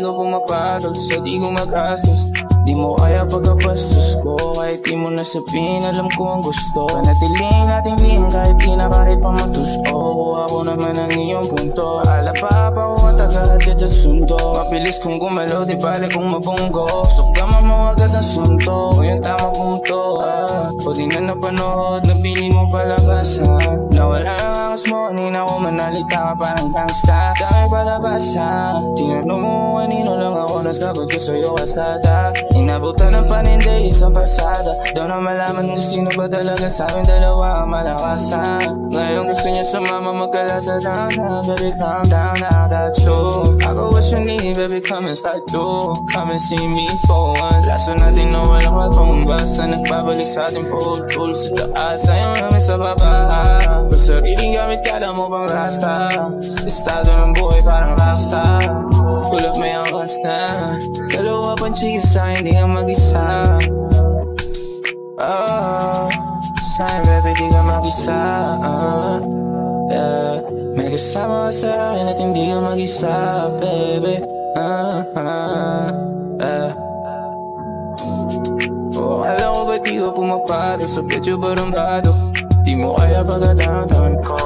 ka pumapatol sa di ko magastos. Di mo kaya pagkapastos ko, kahit di mo nasabihin, alam ko ang gusto. Panatiling nating lihim kahit di na kahit pamatus. Kuha ko naman ang iyong punto. Alapa pa ko ang tagahatid at sundo. Mabilis kong gumalaw, di bale kong mabunggo. Sugama mo agad ang sunto, yung tama punto. O di na napanood, nabili mo palabasan. Nawala ang akas mo, nina ko manalita ka parang gangsta. Dami palabasan, tinanong mo kanino lang ako, nasagot ko sa'yo kastada. Inabutan ng paninday, isang pasada. Daw na malaman kung sino ba talaga sa amin dalawa ang malakasan. Ngayon gusto niya sumama magkalasa down. Baby calm down, I got you. I got what you need, baby come inside too. Come and see me for once. Laso natin na walang matumbasa. Nagbabalik sa ating putol sa taas, ayaw namin sa baba. Pag sariling gamit kala mo bang rasta. Estado ng buhay parang rockstar. Kulap may angkas na. Dalawa pang chika sa'kin, di ka mag-isa. Sa'kin baby, di ka mag-isa. May kasama ka sa akin at hindi ka mag-isa, baby. Alam ko ba di ko pumaparo sa pedyo barumbado. Di mo kaya pagka-downtown ko.